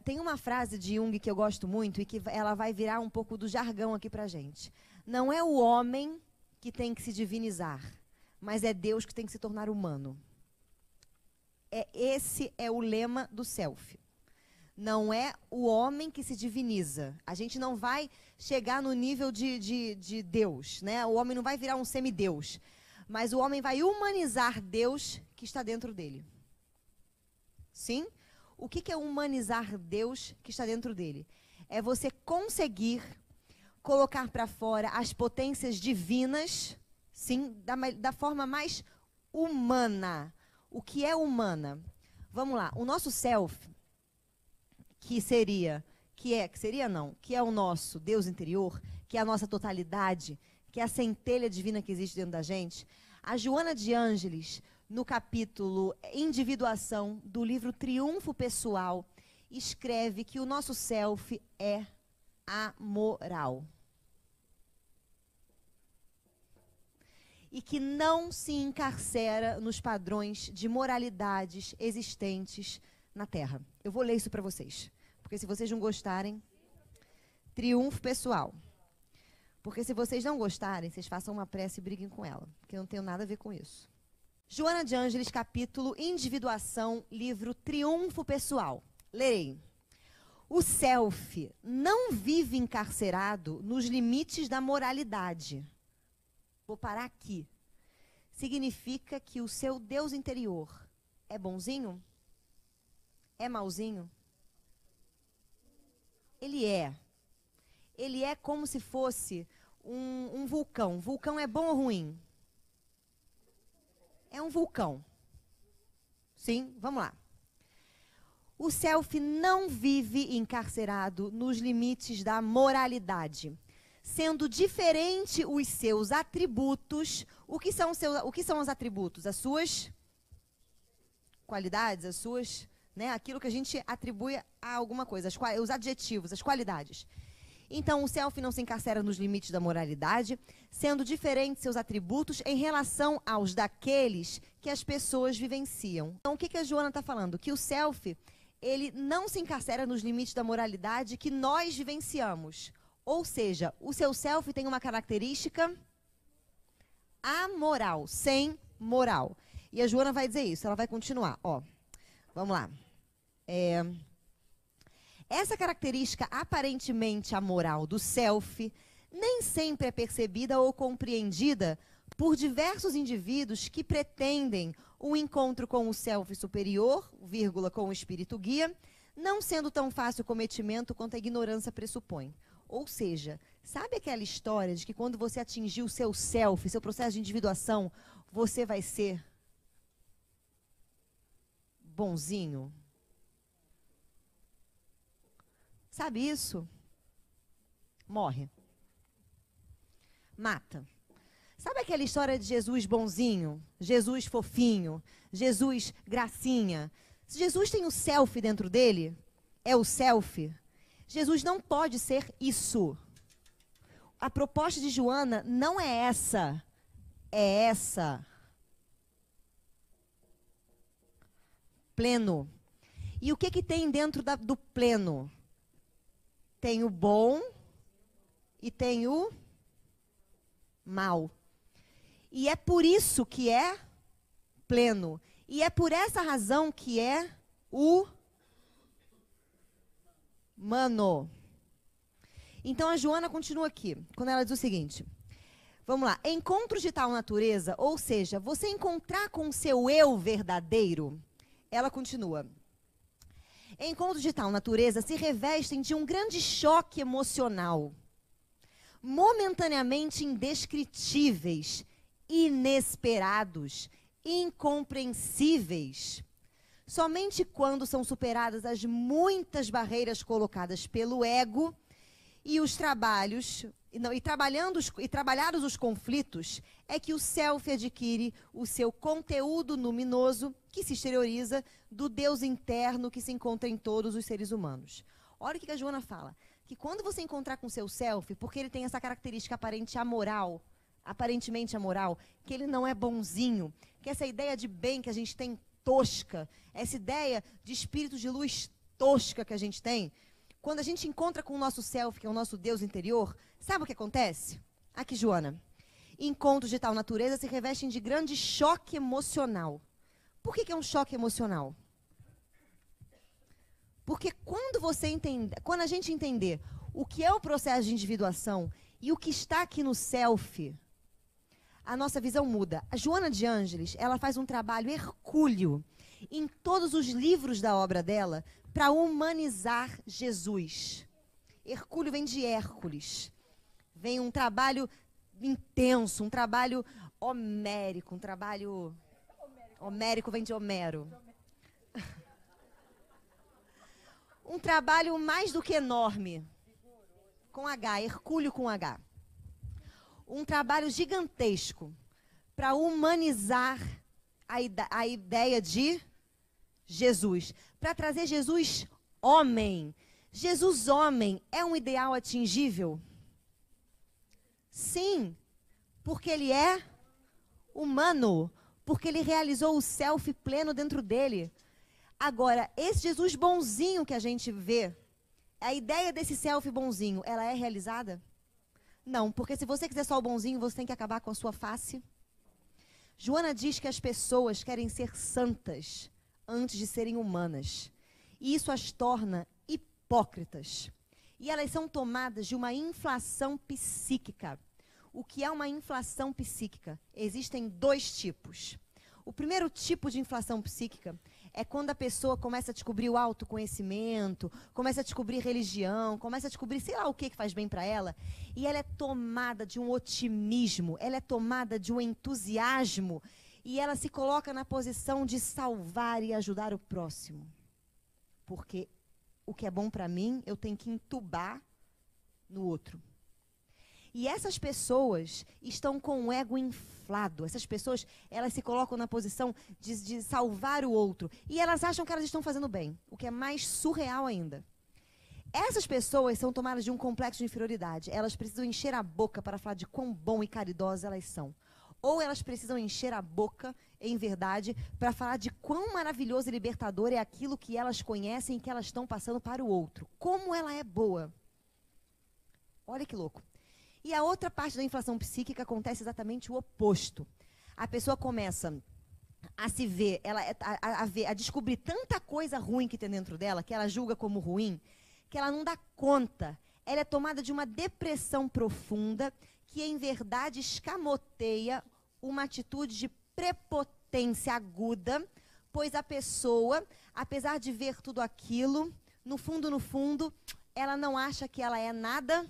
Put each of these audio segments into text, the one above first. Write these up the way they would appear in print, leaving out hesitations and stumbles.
Tem uma frase de Jung que eu gosto muito e que ela vai virar um pouco do jargão aqui pra gente. Não é o homem que tem que se divinizar, mas é Deus que tem que se tornar humano. Esse é o lema do self. Não é o homem que se diviniza. A gente não vai chegar no nível de Deus, né? O homem não vai virar um semideus. Mas o homem vai humanizar Deus que está dentro dele. Sim? O que é humanizar Deus que está dentro dele? É você conseguir colocar para fora as potências divinas, sim, da forma mais humana. O que é humana? Vamos lá. O nosso self, que é o nosso Deus interior, que é a nossa totalidade, que é a centelha divina que existe dentro da gente. A Joana de Ângeles, no capítulo Individuação do livro Triunfo Pessoal, escreve que o nosso self é amoral. E que não se encarcera nos padrões de moralidades existentes na Terra. Eu vou ler isso para vocês. Porque se vocês não gostarem, triunfo pessoal. Porque se vocês não gostarem, vocês façam uma prece e briguem com ela. Porque eu não tenho nada a ver com isso. Joana de Ângeles, capítulo Individuação, livro Triunfo Pessoal. Lerei. O self não vive encarcerado nos limites da moralidade. Vou parar aqui. Significa que o seu Deus interior é bonzinho? É mauzinho? Ele é. Ele é como se fosse um vulcão. Vulcão é bom ou ruim? É um vulcão. Sim? Vamos lá. O self não vive encarcerado nos limites da moralidade. Sendo diferente os seus atributos, o que são os atributos? As suas qualidades, as suas, né, aquilo que a gente atribui a alguma coisa, os adjetivos, as qualidades. Então, o self não se encarcera nos limites da moralidade, sendo diferente seus atributos em relação aos daqueles que as pessoas vivenciam. Então, o que a Joana está falando? Que o self, ele não se encarcera nos limites da moralidade que nós vivenciamos. Ou seja, o seu self tem uma característica amoral, sem moral. E a Joana vai dizer isso, ela vai continuar. Ó, vamos lá. Essa característica aparentemente amoral do self nem sempre é percebida ou compreendida por diversos indivíduos que pretendem um encontro com o self superior, com o espírito guia, não sendo tão fácil o cometimento quanto a ignorância pressupõe. Ou seja, sabe aquela história de que quando você atingir o seu self, seu processo de individuação, você vai ser bonzinho? Sabe isso? Morre. Mata. Sabe aquela história de Jesus bonzinho? Jesus fofinho? Jesus gracinha? Se Jesus tem o self dentro dele, é o self. Jesus não pode ser isso. A proposta de Joana não é essa. É essa. Pleno. E o que tem dentro do pleno? Tem o bom e tem o mal. E é por isso que é pleno. E é por essa razão que é o humano. Então a Joana continua aqui, quando ela diz o seguinte. Vamos lá. Encontros de tal natureza, ou seja, você encontrar com o seu eu verdadeiro, ela continua. Encontros de tal natureza se revestem de um grande choque emocional, momentaneamente indescritíveis, inesperados, incompreensíveis. Somente quando são superadas as muitas barreiras colocadas pelo ego e os trabalhos, trabalhados os conflitos, é que o self adquire o seu conteúdo luminoso que se exterioriza do Deus interno que se encontra em todos os seres humanos. Olha o que a Joana fala, que quando você encontrar com o seu self, porque ele tem essa característica aparentemente amoral, que ele não é bonzinho, que essa ideia de bem que a gente tem tosca, essa ideia de espírito de luz tosca que a gente tem, quando a gente encontra com o nosso self, que é o nosso Deus interior, sabe o que acontece? Aqui, Joana. Encontros de tal natureza se revestem de grande choque emocional. Por que é um choque emocional? Porque quando a gente entender o que é o processo de individuação e o que está aqui no self, a nossa visão muda. A Joana de Ângeles, ela faz um trabalho hercúleo em todos os livros da obra dela para humanizar Jesus. Hercúleo vem de Hércules. Vem um trabalho intenso, um trabalho homérico, um trabalho... Homérico vem de Homero. Um trabalho mais do que enorme. Com H, Hercúleo com H. Um trabalho gigantesco para humanizar a ideia de Jesus. Para trazer Jesus homem. Jesus homem é um ideal atingível? Sim, porque ele é humano. Porque ele realizou o self pleno dentro dele. Agora, esse Jesus bonzinho que a gente vê, a ideia desse self bonzinho, ela é realizada? Não, porque se você quiser só o bonzinho, você tem que acabar com a sua face. Joana diz que as pessoas querem ser santas antes de serem humanas. E isso as torna hipócritas. E elas são tomadas de uma inflação psíquica. O que é uma inflação psíquica? Existem dois tipos. O primeiro tipo de inflação psíquica é quando a pessoa começa a descobrir o autoconhecimento, começa a descobrir religião, começa a descobrir sei lá o que faz bem para ela, e ela é tomada de um otimismo, ela é tomada de um entusiasmo, e ela se coloca na posição de salvar e ajudar o próximo. Porque o que é bom para mim, eu tenho que entubar no outro. E essas pessoas estão com o ego inflado. Essas pessoas, elas se colocam na posição de salvar o outro. E elas acham que elas estão fazendo bem, o que é mais surreal ainda. Essas pessoas são tomadas de um complexo de inferioridade. Elas precisam encher a boca para falar de quão bom e caridosas elas são. Ou elas precisam encher a boca, em verdade, para falar de quão maravilhoso e libertador é aquilo que elas conhecem e que elas estão passando para o outro. Como ela é boa. Olha que louco. E a outra parte da inflação psíquica acontece exatamente o oposto. A pessoa começa a se ver, a descobrir tanta coisa ruim que tem dentro dela, que ela julga como ruim, que ela não dá conta. Ela é tomada de uma depressão profunda, que em verdade escamoteia uma atitude de prepotência aguda, pois a pessoa, apesar de ver tudo aquilo, no fundo, ela não acha que ela é nada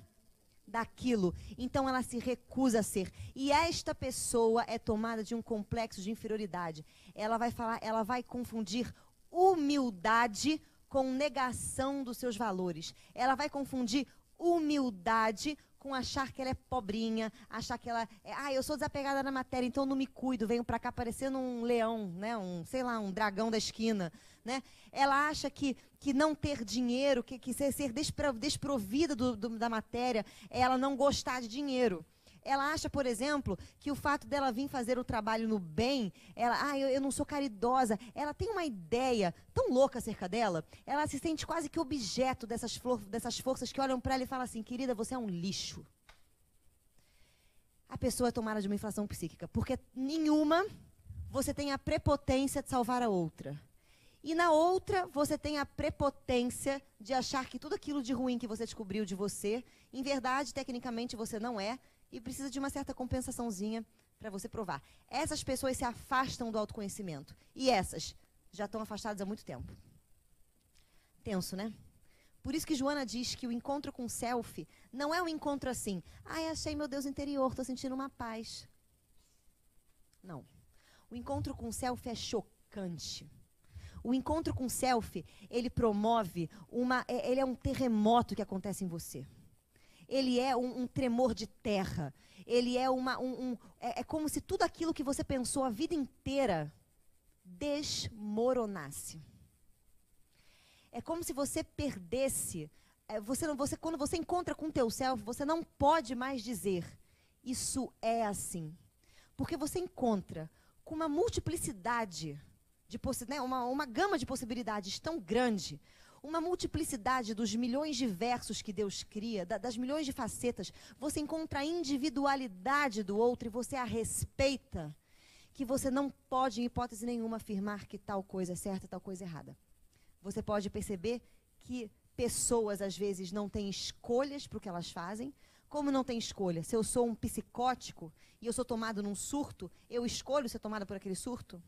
daquilo, então ela se recusa a ser. E esta pessoa é tomada de um complexo de inferioridade. Ela vai confundir humildade com negação dos seus valores. Ela vai confundir humildade com achar que ela é pobrinha, achar que ela eu sou desapegada da matéria, então não me cuido, venho para cá parecendo um leão, né, um dragão da esquina, né? Ela acha que não ter dinheiro, que ser desprovida da matéria, é ela não gostar de dinheiro. Ela acha, por exemplo, que o fato dela vir fazer o trabalho no bem, eu não sou caridosa. Ela tem uma ideia tão louca acerca dela, ela se sente quase que objeto dessas forças que olham para ela e falam assim, querida, você é um lixo. A pessoa é tomada de uma inflação psíquica, porque nenhuma você tem a prepotência de salvar a outra. E na outra, você tem a prepotência de achar que tudo aquilo de ruim que você descobriu de você, em verdade, tecnicamente, você não é, e precisa de uma certa compensaçãozinha para você provar. Essas pessoas se afastam do autoconhecimento. E essas já estão afastadas há muito tempo. Tenso, né? Por isso que Joana diz que o encontro com o self não é um encontro assim. Achei meu Deus interior, estou sentindo uma paz. Não. O encontro com o self é chocante. O encontro com o self, ele promove ele é um terremoto que acontece em você. Ele é um tremor de terra. Ele é é como se tudo aquilo que você pensou a vida inteira desmoronasse. É como se você perdesse. Quando você encontra com o teu self, você não pode mais dizer isso é assim. Porque você encontra com uma multiplicidade, uma gama de possibilidades tão grande, uma multiplicidade dos milhões de versos que Deus cria, das milhões de facetas, você encontra a individualidade do outro e você a respeita, que você não pode, em hipótese nenhuma, afirmar que tal coisa é certa e tal coisa é errada. Você pode perceber que pessoas, às vezes, não têm escolhas para o que elas fazem. Como não tem escolha? Se eu sou um psicótico e eu sou tomado num surto, eu escolho ser tomada por aquele surto?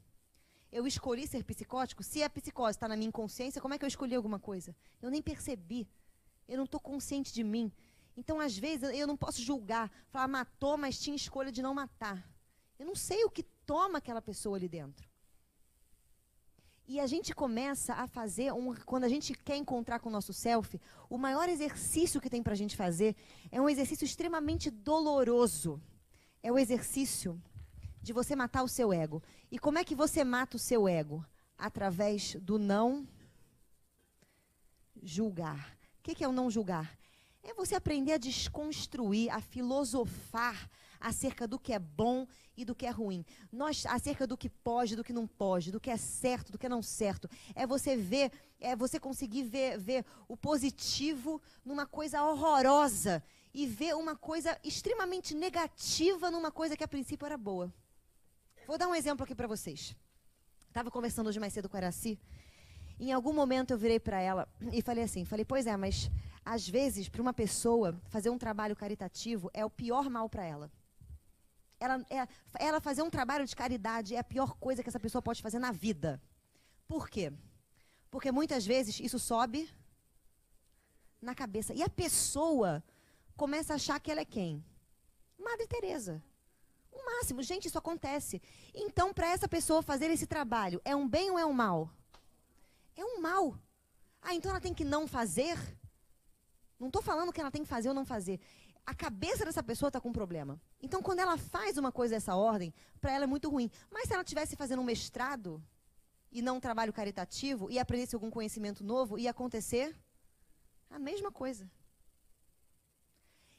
Eu escolhi ser psicótico? Se a psicose está na minha inconsciência, como é que eu escolhi alguma coisa? Eu nem percebi. Eu não estou consciente de mim. Então, às vezes, eu não posso julgar. Falar, matou, mas tinha escolha de não matar. Eu não sei o que toma aquela pessoa ali dentro. E a gente começa a fazer, quando a gente quer encontrar com o nosso self, o maior exercício que tem para a gente fazer é um exercício extremamente doloroso. É o exercício de você matar o seu ego. E como é que você mata o seu ego? Através do não julgar. O que é o não julgar? É você aprender a desconstruir, a filosofar acerca do que é bom e do que é ruim. Acerca do que pode, do que não pode, do que é certo, do que é não certo. É você conseguir ver o positivo numa coisa horrorosa e ver uma coisa extremamente negativa numa coisa que a princípio era boa. Vou dar um exemplo aqui para vocês. Estava conversando hoje mais cedo com a Araci. Em algum momento eu virei para ela e falei assim, pois é, mas às vezes para uma pessoa fazer um trabalho caritativo é o pior mal para ela. Ela fazer um trabalho de caridade é a pior coisa que essa pessoa pode fazer na vida. Por quê? Porque muitas vezes isso sobe na cabeça. E a pessoa começa a achar que ela é quem? Madre Teresa. O máximo. Gente, isso acontece. Então, para essa pessoa fazer esse trabalho, é um bem ou é um mal? É um mal. Ah, então ela tem que não fazer? Não estou falando que ela tem que fazer ou não fazer. A cabeça dessa pessoa está com um problema. Então, quando ela faz uma coisa dessa ordem, para ela é muito ruim. Mas se ela estivesse fazendo um mestrado e não um trabalho caritativo e aprendesse algum conhecimento novo, ia acontecer a mesma coisa.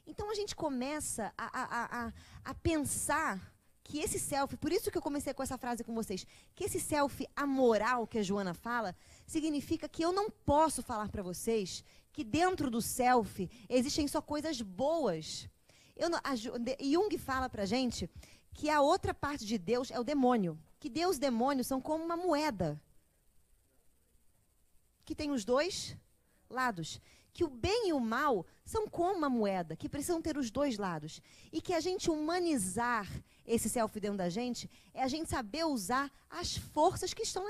Então, a gente começa a pensar que esse self, por isso que eu comecei com essa frase com vocês, que esse self amoral que a Joana fala, significa que eu não posso falar para vocês que dentro do self existem só coisas boas. Jung fala pra gente que a outra parte de Deus é o demônio. Que Deus e demônio são como uma moeda. Que tem os dois lados. Que o bem e o mal são como uma moeda, que precisam ter os dois lados. E que a gente humanizar esse self dentro da gente é a gente saber usar as forças que estão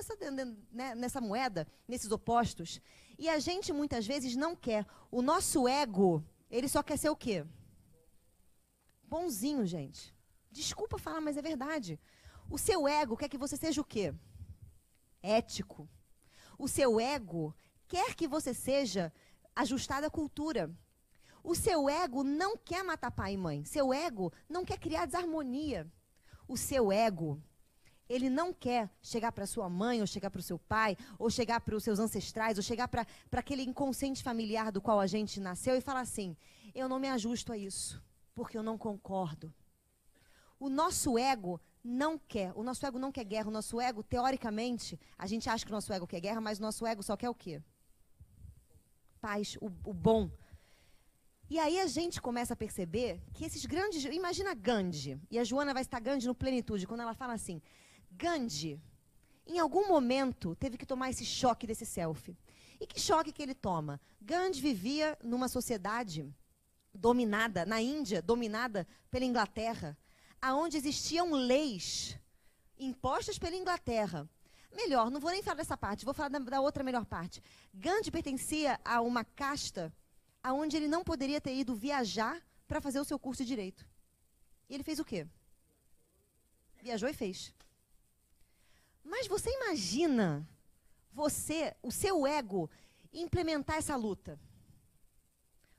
nessa moeda, nesses opostos. E a gente, muitas vezes, não quer. O nosso ego, ele só quer ser o quê? Bonzinho, gente. Desculpa falar, mas é verdade. O seu ego quer que você seja o quê? Ético. O seu ego quer que você seja ajustado à cultura. O seu ego não quer matar pai e mãe. Seu ego não quer criar desarmonia. O seu ego, ele não quer chegar para sua mãe, ou chegar para o seu pai, ou chegar para os seus ancestrais, ou chegar para aquele inconsciente familiar do qual a gente nasceu e falar assim, eu não me ajusto a isso, porque eu não concordo. O nosso ego não quer guerra. O nosso ego, teoricamente, a gente acha que o nosso ego quer guerra, mas o nosso ego só quer o quê? Paz, o bom. E aí a gente começa a perceber que esses grandes... Imagina Gandhi, e a Joana vai estar Gandhi no plenitude, quando ela fala assim, Gandhi, em algum momento, teve que tomar esse choque desse self. E que choque que ele toma? Gandhi vivia numa sociedade dominada, na Índia, dominada pela Inglaterra, aonde existiam leis impostas pela Inglaterra. Melhor, não vou nem falar dessa parte, vou falar da outra melhor parte. Gandhi pertencia a uma casta aonde ele não poderia ter ido viajar para fazer o seu curso de Direito. E ele fez o quê? Viajou e fez. Mas você imagina o seu ego, implementar essa luta?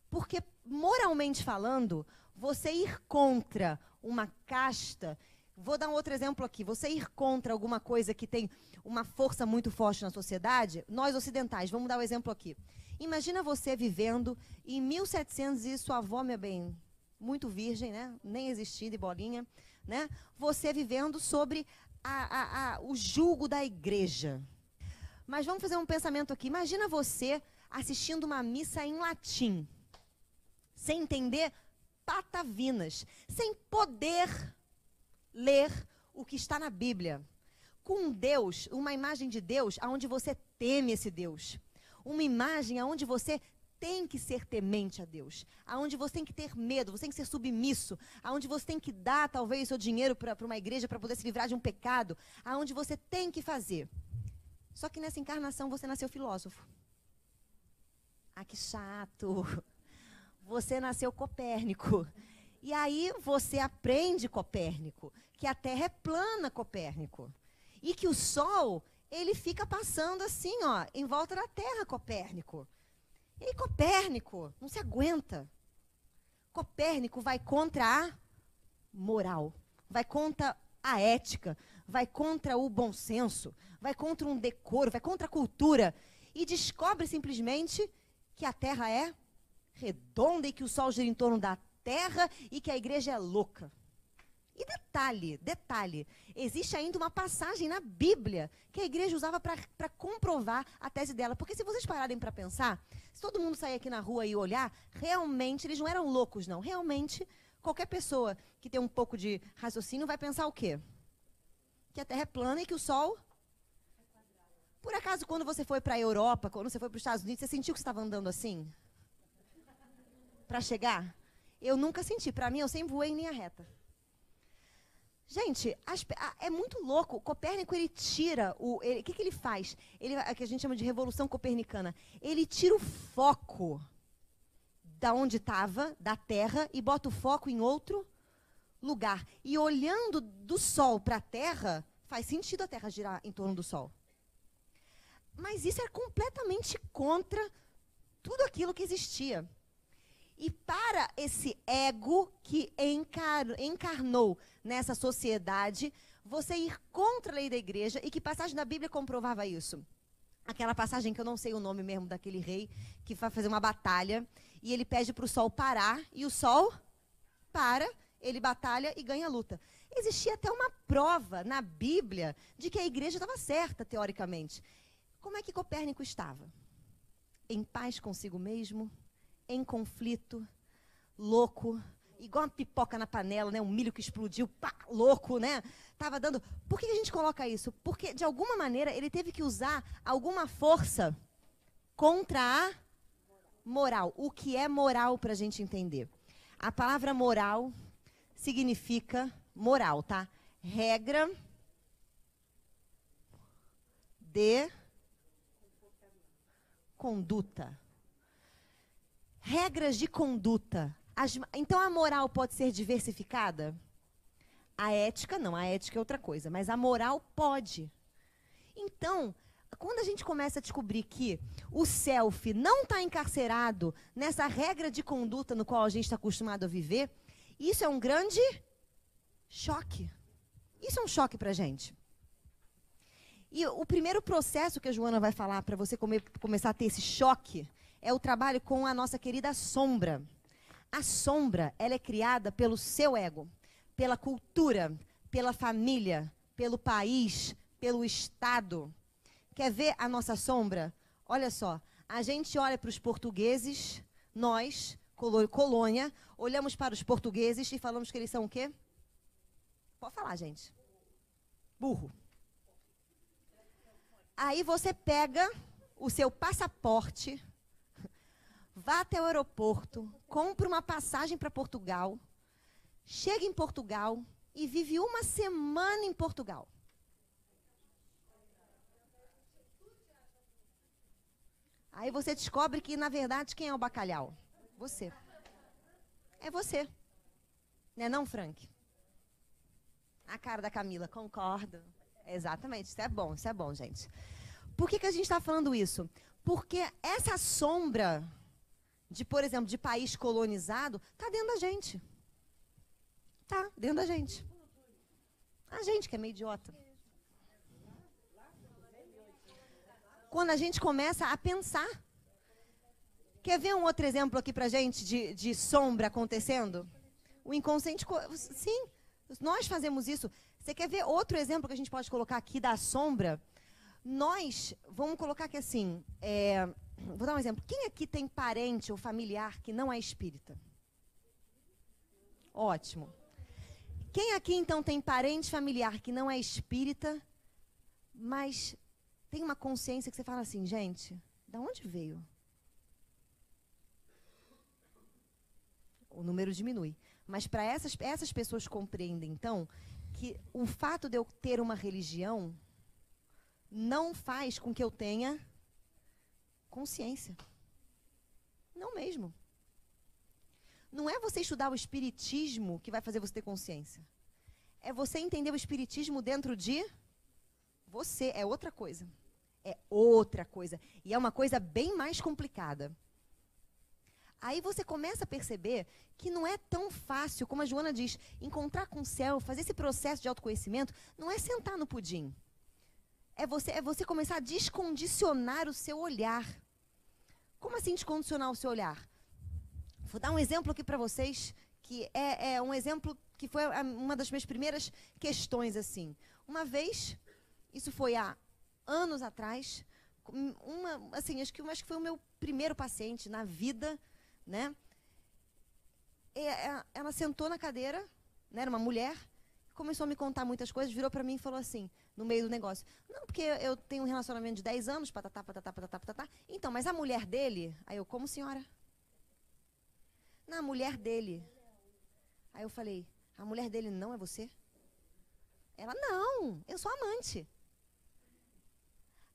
Porque, moralmente falando, você ir contra uma casta... Vou dar um outro exemplo aqui. Você ir contra alguma coisa que tem uma força muito forte na sociedade, nós ocidentais, vamos dar um exemplo aqui. Imagina você vivendo em 1700 e sua avó, minha bem, muito virgem, né? Nem existia de bolinha, né? Você vivendo sobre o jugo da igreja. Mas vamos fazer um pensamento aqui. Imagina você assistindo uma missa em latim, sem entender patavinas, sem poder ler o que está na Bíblia. Com um Deus, uma imagem de Deus, onde você teme esse Deus. Uma imagem onde você tem que ser temente a Deus, aonde você tem que ter medo, você tem que ser submisso, aonde você tem que dar talvez o seu dinheiro para uma igreja para poder se livrar de um pecado, aonde você tem que fazer. Só que nessa encarnação você nasceu filósofo. Ah, que chato. Você nasceu Copérnico. E aí você aprende, Copérnico, que a Terra é plana, Copérnico. E que o Sol, ele fica passando assim, ó, em volta da Terra, Copérnico. E Copérnico não se aguenta. Copérnico vai contra a moral, vai contra a ética, vai contra o bom senso, vai contra um decoro, vai contra a cultura. E descobre simplesmente que a Terra é redonda e que o Sol gira em torno da Terra e que a igreja é louca. E detalhe, existe ainda uma passagem na Bíblia que a igreja usava para comprovar a tese dela. Porque se vocês pararem para pensar, se todo mundo sair aqui na rua e olhar, realmente, eles não eram loucos, não. Realmente, qualquer pessoa que tem um pouco de raciocínio vai pensar o quê? Que a Terra é plana e que o Sol... Por acaso, quando você foi para a Europa, quando você foi para os Estados Unidos, você sentiu que você estava andando assim? Para chegar? Eu nunca senti. Para mim, eu sempre voei em linha reta. Gente, é muito louco. O Copérnico, ele tira o que ele faz? O que a gente chama de revolução copernicana. Ele tira o foco da onde estava, da Terra, e bota o foco em outro lugar. E olhando do Sol para a Terra, faz sentido a Terra girar em torno do Sol. Mas isso é completamente contra tudo aquilo que existia. E para esse ego que encarnou nessa sociedade, você ir contra a lei da igreja, e que passagem da Bíblia comprovava isso? Aquela passagem que eu não sei o nome mesmo daquele rei, que vai fazer uma batalha, e ele pede para o sol parar, e o sol para, ele batalha e ganha a luta. Existia até uma prova na Bíblia de que a igreja estava certa, teoricamente. Como é que Copérnico estava? Em paz consigo mesmo? Em conflito, louco, igual uma pipoca na panela, né? Um milho que explodiu, pá, louco, né? Tava dando... Por que a gente coloca isso? Porque, de alguma maneira, ele teve que usar alguma força contra a moral. O que é moral para a gente entender? A palavra moral significa moral, tá? Regra de conduta. Regras de conduta. Então, a moral pode ser diversificada? A ética, não. A ética é outra coisa. Mas a moral pode. Então, quando a gente começa a descobrir que o self não está encarcerado nessa regra de conduta no qual a gente está acostumado a viver, isso é um grande choque. Isso é um choque para a gente. E o primeiro processo que a Joana vai falar para você começar a ter esse choque é o trabalho com a nossa querida sombra. A sombra, ela é criada pelo seu ego, pela cultura, pela família, pelo país, pelo Estado. Quer ver a nossa sombra? Olha só, a gente olha para os portugueses, nós, colônia, olhamos para os portugueses e falamos que eles são o quê? Pode falar, gente. Burro. Aí você pega o seu passaporte, vá até o aeroporto, compra uma passagem para Portugal, chega em Portugal e vive uma semana em Portugal. Aí você descobre que, na verdade, quem é o bacalhau? Você. É você. Não é não, Frank? A cara da Camila, concordo. Exatamente, isso é bom, gente. Por que a gente está falando isso? Porque essa sombra de, por exemplo, de país colonizado, está dentro da gente. Está dentro da gente. A gente que é meio idiota. Quando a gente começa a pensar. Quer ver um outro exemplo aqui pra gente de sombra acontecendo? O inconsciente, sim, nós fazemos isso. Você quer ver outro exemplo que a gente pode colocar aqui da sombra? Nós, vamos colocar aqui assim, vou dar um exemplo. Quem aqui tem parente ou familiar que não é espírita? Ótimo. Quem aqui, então, tem parente familiar que não é espírita, mas tem uma consciência que você fala assim, gente, da onde veio? O número diminui. Mas para essas pessoas compreendem, então, que o fato de eu ter uma religião não faz com que eu tenha consciência. Não mesmo. Não é você estudar o espiritismo que vai fazer você ter consciência. É você entender o espiritismo dentro de você. É outra coisa. É outra coisa. E é uma coisa bem mais complicada. Aí você começa a perceber que não é tão fácil, como a Joana diz, encontrar com o céu, fazer esse processo de autoconhecimento, não é sentar no pudim. É você começar a descondicionar o seu olhar. Como assim descondicionar o seu olhar? Vou dar um exemplo aqui para vocês, que é um exemplo que foi uma das minhas primeiras questões, assim. Uma vez, isso foi há anos atrás, assim, acho que foi o meu primeiro paciente na vida, né? Ela sentou na cadeira, né, era uma mulher, começou a me contar muitas coisas, virou para mim e falou assim, no meio do negócio, não, porque eu tenho um relacionamento de 10 anos, patatá, patatá, patatá, patatá. Então, mas a mulher dele, aí eu, como senhora? Não, a mulher dele. Aí eu falei, a mulher dele não é você? Ela, não, eu sou amante.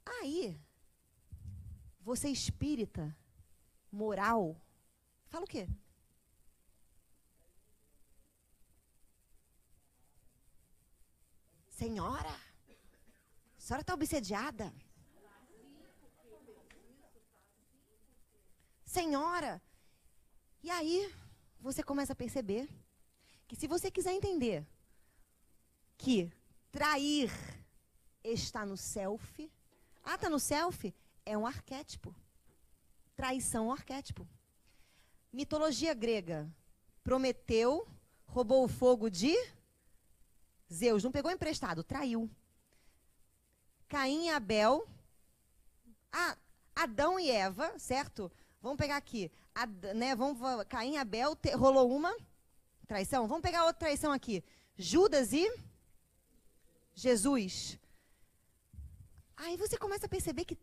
Aí, você espírita, moral, fala o quê? Senhora, a senhora está obsediada? Senhora. E aí, você começa a perceber que se você quiser entender que trair está no self, está no self, é um arquétipo. Traição é um arquétipo. Mitologia grega, Prometeu roubou o fogo de Zeus, não pegou emprestado, traiu. Caim e Abel, Adão e Eva, certo? Vamos pegar aqui, Caim e Abel, rolou uma traição. Vamos pegar outra traição aqui. Judas e Jesus. Aí você começa a perceber que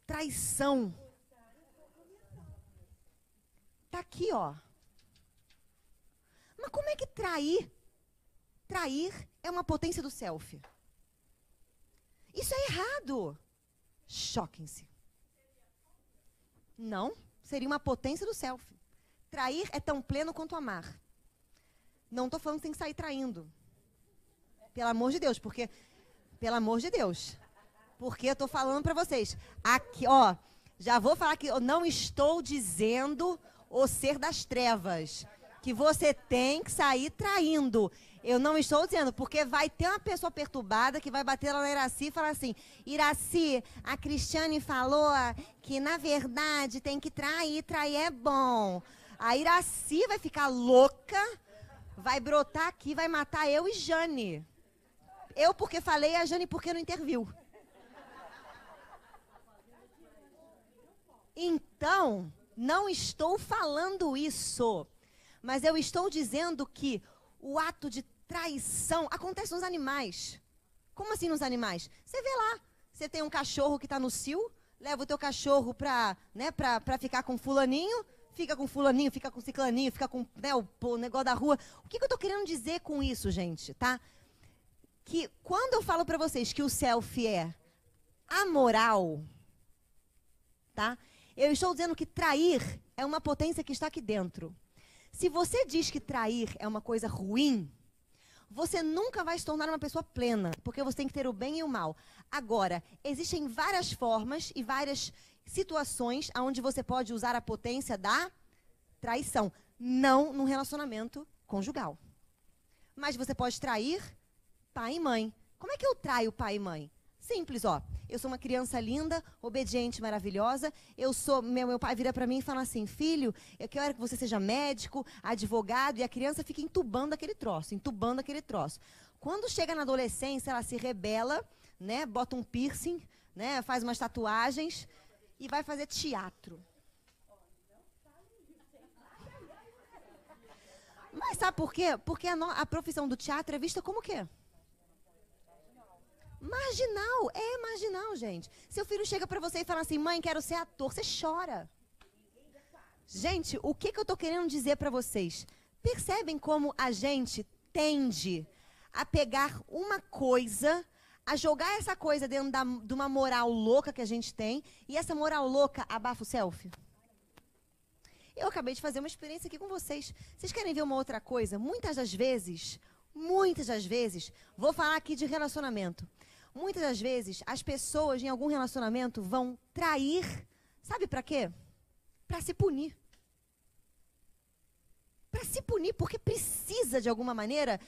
traição, tá aqui, ó. Mas como é que trair é uma potência do self? Isso é errado. Choquem-se. Não, seria uma potência do self. Trair é tão pleno quanto amar. Não estou falando que tem que sair traindo. Pelo amor de Deus, porque... Pelo amor de Deus. Porque eu estou falando para vocês. Aqui, ó, já vou falar que eu não estou dizendo o ser das trevas. Que você tem que sair traindo. Eu não estou dizendo, porque vai ter uma pessoa perturbada que vai bater lá na Iraci e falar assim, Iraci, a Cristiane falou que na verdade tem que trair é bom. A Iraci vai ficar louca, vai brotar aqui, vai matar eu e Jane. Eu porque falei, a Jane porque não interviu. Então, não estou falando isso, mas eu estou dizendo que o ato de traição acontece nos animais. Como assim nos animais? Você vê lá, você tem um cachorro que está no cio, leva o teu cachorro para ficar com fulaninho, fica com fulaninho, fica com ciclaninho, fica com o negócio da rua. O que eu estou querendo dizer com isso, gente, tá? Que quando eu falo para vocês que o self é amoral, tá? Eu estou dizendo que trair é uma potência que está aqui dentro. Se você diz que trair é uma coisa ruim, você nunca vai se tornar uma pessoa plena, porque você tem que ter o bem e o mal. Agora, existem várias formas e várias situações onde você pode usar a potência da traição, não num relacionamento conjugal. Mas você pode trair pai e mãe. Como é que eu traio pai e mãe? Simples, ó. Eu sou uma criança linda, obediente, maravilhosa. Meu pai vira para mim e fala assim, filho, eu quero que você seja médico, advogado, e a criança fica entubando aquele troço. Quando chega na adolescência, ela se rebela, né? Bota um piercing, né? Faz umas tatuagens e vai fazer teatro. Mas sabe por quê? Porque a profissão do teatro é vista como o quê? Marginal. É marginal, gente. Seu filho chega pra você e fala assim, mãe, quero ser ator. Você chora. Gente, o que eu tô querendo dizer pra vocês? Percebem como a gente tende a pegar uma coisa, a jogar essa coisa dentro de uma moral louca que a gente tem, e essa moral louca abafa o selfie? Eu acabei de fazer uma experiência aqui com vocês. Vocês querem ver uma outra coisa? Muitas das vezes, vou falar aqui de relacionamento. Muitas das vezes, as pessoas em algum relacionamento vão trair, sabe pra quê? Para se punir. Para se punir, porque precisa, de alguma maneira,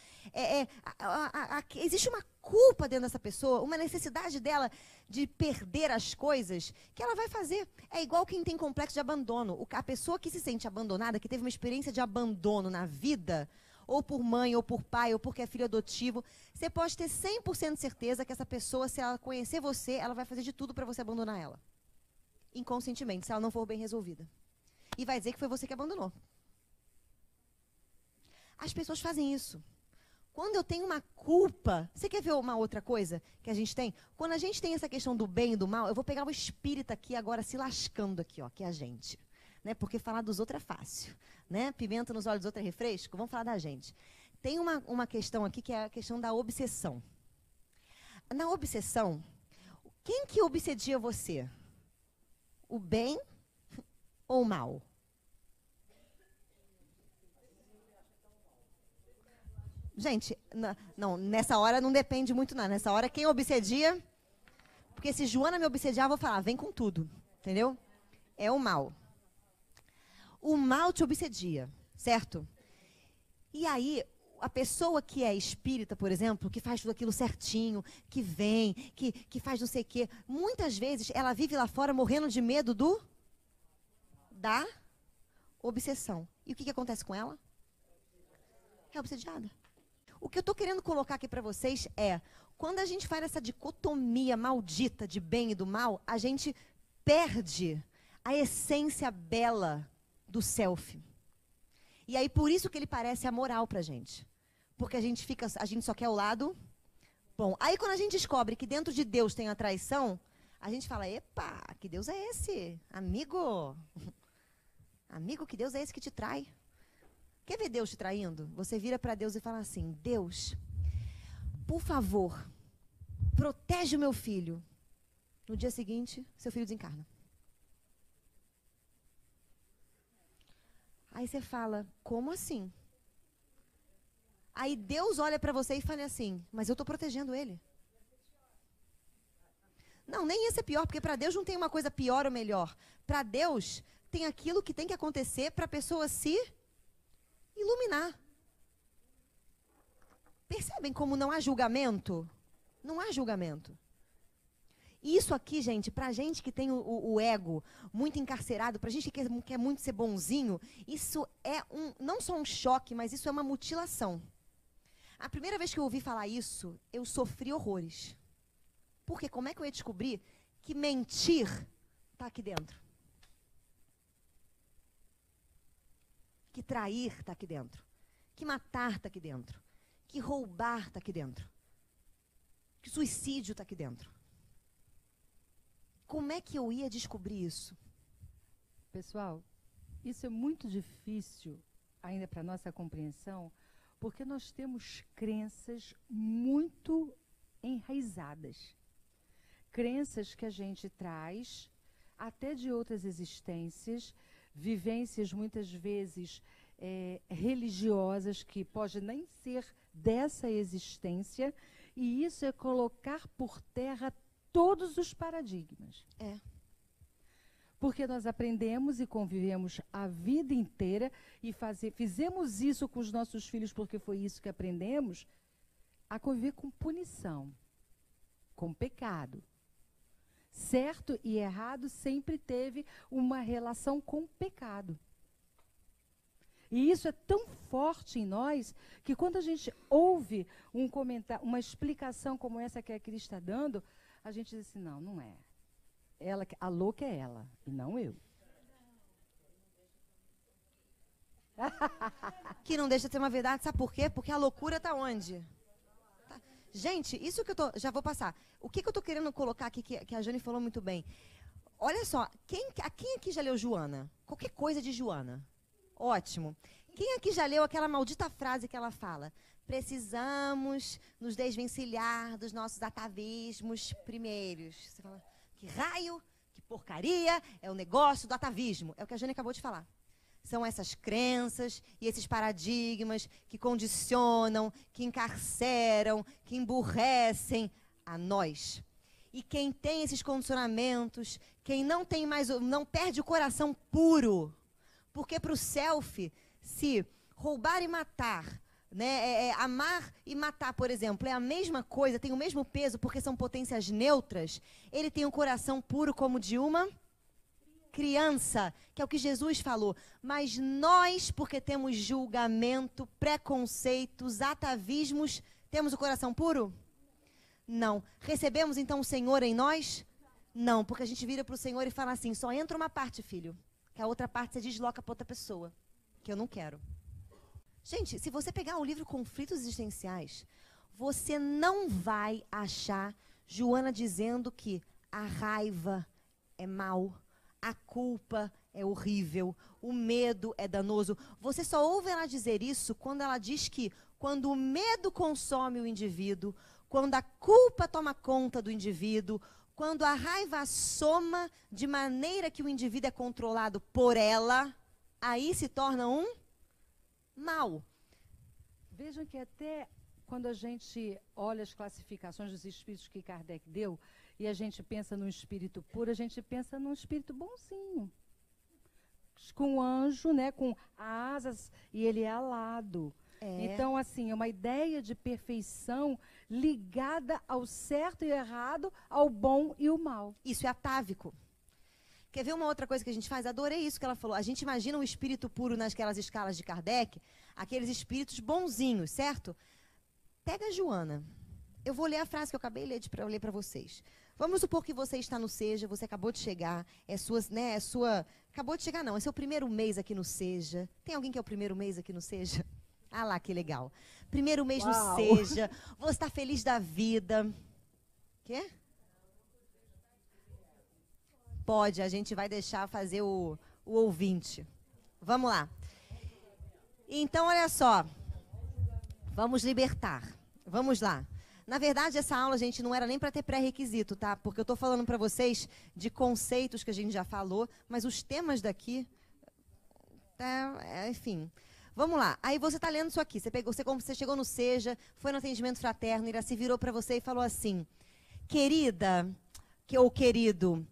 existe uma culpa dentro dessa pessoa, uma necessidade dela de perder as coisas que ela vai fazer. É igual quem tem complexo de abandono. A pessoa que se sente abandonada, que teve uma experiência de abandono na vida, ou por mãe, ou por pai, ou porque é filho adotivo, você pode ter 100% de certeza que essa pessoa, se ela conhecer você, ela vai fazer de tudo para você abandonar ela. Inconscientemente, se ela não for bem resolvida. E vai dizer que foi você que abandonou. As pessoas fazem isso. Quando eu tenho uma culpa... Você quer ver uma outra coisa que a gente tem? Quando a gente tem essa questão do bem e do mal, eu vou pegar o espírita aqui agora se lascando aqui, ó, que é a gente. Né? Porque falar dos outros é fácil. Né? Pimenta nos olhos dos outros é refresco. Vamos falar da gente. Tem uma questão aqui que é a questão da obsessão. Na obsessão, quem que obsedia você? O bem ou o mal? Gente, não, nessa hora não depende muito não. Nessa hora quem obsedia... Porque se Joana me obsediar, eu vou falar, vem com tudo. Entendeu? É o mal. O mal te obsedia, certo? E aí, a pessoa que é espírita, por exemplo, que faz tudo aquilo certinho, que vem, que faz não sei o quê, muitas vezes ela vive lá fora morrendo de medo da obsessão. E o que acontece com ela? É obsediada. O que eu estou querendo colocar aqui para vocês é, quando a gente faz essa dicotomia maldita de bem e do mal, a gente perde a essência bela do self. E aí, por isso que ele parece amoral pra gente. Porque a gente só quer o lado bom. Aí, quando a gente descobre que dentro de Deus tem a traição, a gente fala, epa, que Deus é esse? Amigo? Amigo, que Deus é esse que te trai? Quer ver Deus te traindo? Você vira para Deus e fala assim, Deus, por favor, protege o meu filho. No dia seguinte, seu filho desencarna. Aí você fala, como assim? Aí Deus olha para você e fala assim, mas eu estou protegendo ele. Não, nem esse é pior, porque para Deus não tem uma coisa pior ou melhor. Para Deus tem aquilo que tem que acontecer para a pessoa se iluminar. Percebem como não há julgamento? Não há julgamento. E isso aqui, gente, pra gente que tem o ego muito encarcerado, pra gente que quer muito ser bonzinho, isso é não só um choque, mas isso é uma mutilação. A primeira vez que eu ouvi falar isso, eu sofri horrores. Porque como é que eu ia descobrir que mentir está aqui dentro? Que trair está aqui dentro? Que matar está aqui dentro? Que roubar está aqui dentro? Que suicídio está aqui dentro? Como é que eu ia descobrir isso? Pessoal, isso é muito difícil ainda para nossa compreensão, porque nós temos crenças muito enraizadas. Crenças que a gente traz até de outras existências, vivências muitas vezes religiosas, que pode nem ser dessa existência, e isso é colocar por terra todos os paradigmas. Porque nós aprendemos e convivemos a vida inteira e fizemos isso com os nossos filhos porque foi isso que aprendemos, a conviver com punição, com pecado. Certo e errado sempre teve uma relação com o pecado. E isso é tão forte em nós que quando a gente ouve um comentário, uma explicação como essa que a Cris está dando, a gente diz assim, não, não é. Ela, a louca é ela, e não eu. Que não deixa de ser uma verdade, sabe por quê? Porque a loucura está onde? Tá. Gente, isso que eu tô, já vou passar. O que eu tô querendo colocar aqui, que a Jane falou muito bem. Olha só, quem aqui já leu Joana? Qualquer coisa de Joana. Ótimo. Quem aqui já leu aquela maldita frase que ela fala? Precisamos nos desvencilhar dos nossos atavismos primeiros. Você fala, que raio, que porcaria, é o negócio do atavismo. É o que a Jane acabou de falar. São essas crenças e esses paradigmas que condicionam, que encarceram, que emburrecem a nós. E quem tem esses condicionamentos, quem não tem mais, não perde o coração puro. Porque para o self, se roubar e matar, né, amar e matar, por exemplo, é a mesma coisa, tem o mesmo peso, porque são potências neutras, ele tem um coração puro como de uma criança, que é o que Jesus falou. Mas nós, porque temos julgamento, preconceitos, atavismos, temos o coração puro? Não. Recebemos então o Senhor em nós? Não, porque a gente vira para o Senhor e fala assim, só entra uma parte, filho, que a outra parte você desloca para outra pessoa, que eu não quero. Gente, se você pegar o livro Conflitos Existenciais, você não vai achar Joana dizendo que a raiva é mal, a culpa é horrível, o medo é danoso. Você só ouve ela dizer isso quando ela diz que quando o medo consome o indivíduo, quando a culpa toma conta do indivíduo, quando a raiva soma de maneira que o indivíduo é controlado por ela, aí se torna um mal. Vejam que até quando a gente olha as classificações dos espíritos que Kardec deu, e a gente pensa num espírito puro, a gente pensa num espírito bonzinho. Com anjo, né, com asas, e ele é alado. Então, assim, é uma ideia de perfeição ligada ao certo e errado, ao bom e o mal. Isso é atávico. Quer ver uma outra coisa que a gente faz? Adorei isso que ela falou. A gente imagina um espírito puro naquelas escalas de Kardec, aqueles espíritos bonzinhos, certo? Pega a Joana. Eu vou ler a frase que eu acabei de ler para vocês. Vamos supor que você está no Seja, você acabou de chegar, acabou de chegar não, é seu primeiro mês aqui no Seja. Tem alguém que é o primeiro mês aqui no Seja? Ah lá, que legal. Primeiro mês no Seja, você está feliz da vida. Quê? Pode, a gente vai deixar fazer o ouvinte. Vamos lá. Então, olha só. Vamos libertar. Vamos lá. Na verdade, essa aula, gente, não era nem para ter pré-requisito, tá? Porque eu estou falando para vocês de conceitos que a gente já falou, mas os temas daqui, enfim. Vamos lá. Aí você está lendo isso aqui. Você chegou no Seja, foi no atendimento fraterno, Iraci virou para você e falou assim, querida, ou querido,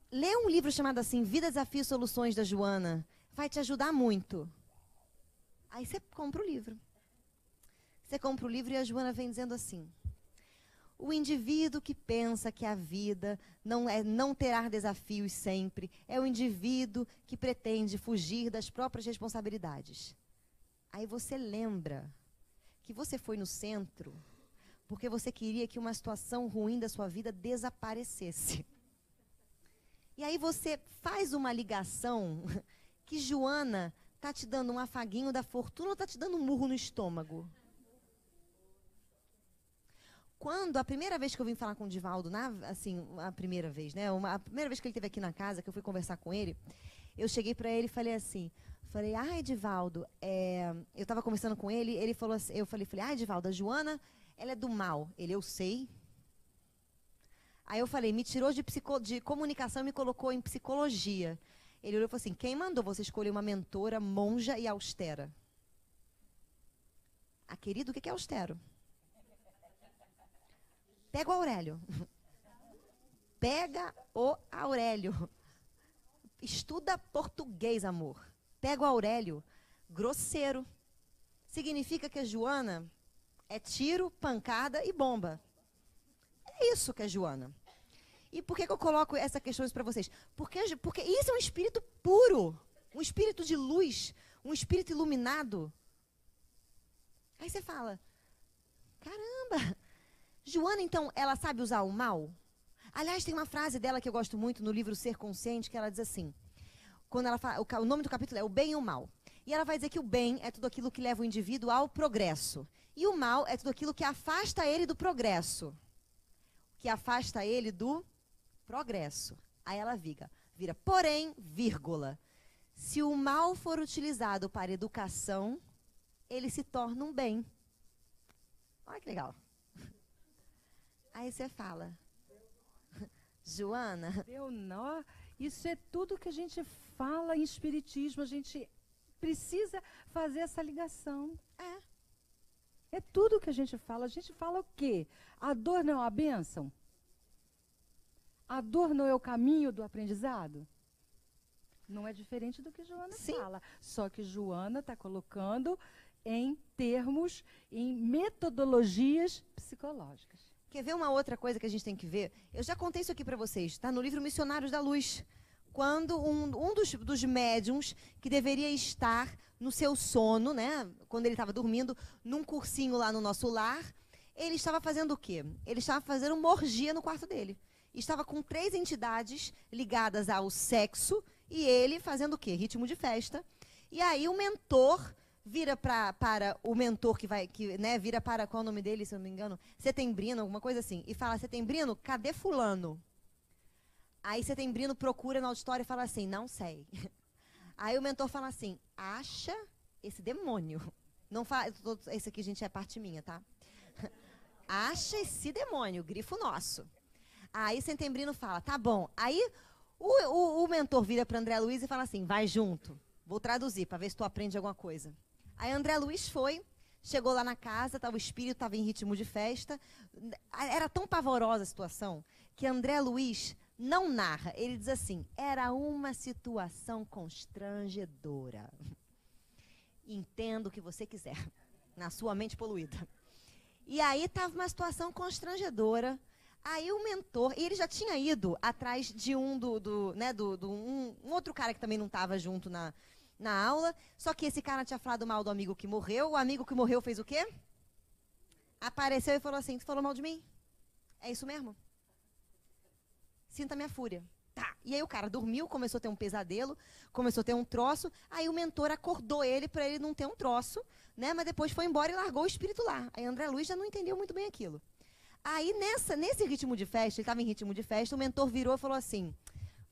lê um livro chamado assim, Vida, Desafio e Soluções, da Joana. Vai te ajudar muito. Aí você compra o livro. Você compra o livro e a Joana vem dizendo assim, o indivíduo que pensa que a vida não terá desafios sempre é o indivíduo que pretende fugir das próprias responsabilidades. Aí você lembra que você foi no centro porque você queria que uma situação ruim da sua vida desaparecesse. E aí você faz uma ligação que Joana está te dando um afaguinho da fortuna ou está te dando um murro no estômago? Quando, a primeira vez que eu vim falar com o Divaldo, assim, a primeira vez, né? A primeira vez que ele esteve aqui na casa, que eu fui conversar com ele, eu cheguei para ele e falei assim, Divaldo, eu estava conversando com ele, ele falou assim, eu falei, Divaldo, a Joana, ela é do mal. Ele, eu sei. Aí eu falei, me tirou de comunicação e me colocou em psicologia. Ele olhou e falou assim, quem mandou você escolher uma mentora, monja e austera? Ah, querido, o que é austero? Pega o Aurélio. Pega o Aurélio. Estuda português, amor. Pega o Aurélio. Grosseiro. Significa que a Joana é tiro, pancada e bomba. É isso que é Joana. E por que eu coloco essas questões para vocês? Porque isso é um espírito puro. Um espírito de luz. um espírito iluminado. Aí você fala, caramba, Joana, então, ela sabe usar o mal? Aliás, tem uma frase dela que eu gosto muito no livro Ser Consciente, que ela diz assim, quando ela fala, o nome do capítulo é O Bem e o Mal. E ela vai dizer que o bem é tudo aquilo que leva o indivíduo ao progresso. E o mal é tudo aquilo que afasta ele do progresso. Que afasta ele do progresso. Aí ela vira, porém, vírgula, se o mal for utilizado para educação, ele se torna um bem. Olha que legal. Aí você fala, Joana... Isso é tudo que a gente fala em espiritismo, a gente precisa fazer essa ligação. É tudo que a gente fala. A gente fala o quê? A dor não é uma bênção? A dor não é o caminho do aprendizado? Não é diferente do que Joana fala. Só que Joana está colocando em termos, em metodologias psicológicas. Quer ver uma outra coisa que a gente tem que ver? Eu já contei isso aqui para vocês, está no livro Missionários da Luz. Quando um dos médiums que deveria estar no seu sono, né, quando ele estava dormindo, num cursinho lá no nosso lar, ele estava fazendo o quê? Ele estava fazendo uma orgia no quarto dele. Estava com 3 entidades ligadas ao sexo e ele fazendo o quê? Ritmo de festa. E aí o mentor vira para o mentor vira para, qual é o nome dele, se eu não me engano? Setembrino, alguma coisa assim. E fala, Setembrino, cadê fulano? Aí Setembrino procura no auditório e fala assim, não sei. Aí o mentor fala assim, acha esse demônio. Não fala, esse aqui, gente, é parte minha, tá? Acha esse demônio, grifo nosso. Aí Setembrino fala, tá bom. Aí o mentor vira para André Luiz e fala assim, vai junto. Vou traduzir para ver se tu aprende alguma coisa. Aí André Luiz foi, chegou lá na casa, o espírito estava em ritmo de festa. Era tão pavorosa a situação que André Luiz não narra. Ele diz assim, era uma situação constrangedora. Entenda o que você quiser, na sua mente poluída. E aí estava uma situação constrangedora. Aí o mentor, e ele já tinha ido atrás de um outro cara que também não estava junto na aula, só que esse cara tinha falado mal do amigo que morreu. O amigo que morreu fez o quê? Apareceu e falou assim, tu falou mal de mim? É isso mesmo? Sinta minha fúria. Tá. E aí o cara dormiu, começou a ter um pesadelo, começou a ter um troço, aí o mentor acordou ele para ele não ter um troço, né? Mas depois foi embora e largou o espírito lá. Aí André Luiz já não entendeu muito bem aquilo. Aí nesse ritmo de festa, ele estava em ritmo de festa, o mentor virou e falou assim,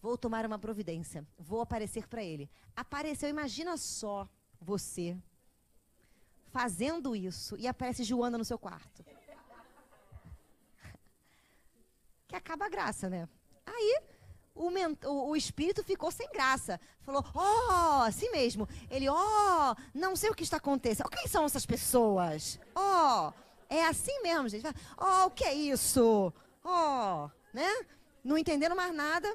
vou tomar uma providência, vou aparecer para ele. Apareceu, imagina só você fazendo isso e aparece Joana no seu quarto. Que acaba a graça, né? Aí o espírito ficou sem graça. Falou, assim mesmo. Ele, não sei o que está acontecendo. Quem são essas pessoas? É assim mesmo, gente. O que é isso? Né? Não entendendo mais nada.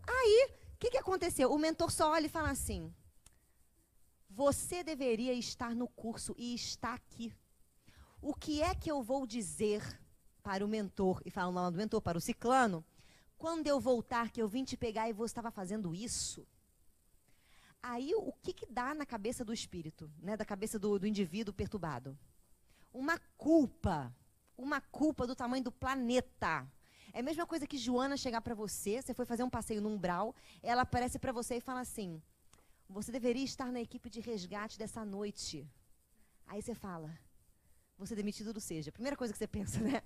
Aí, o que aconteceu? O mentor só olha e fala assim, você deveria estar no curso e está aqui. O que é que eu vou dizer para o mentor, e fala o nome do mentor, para o ciclano, quando eu voltar, que eu vim te pegar e você estava fazendo isso? Aí, o que dá na cabeça do espírito, né, da cabeça do indivíduo perturbado? Uma culpa do tamanho do planeta. É a mesma coisa que Joana chegar para você foi fazer um passeio no umbral, ela aparece para você e fala assim, você deveria estar na equipe de resgate dessa noite. Aí você fala, você demitido do seja. Primeira coisa que você pensa, né?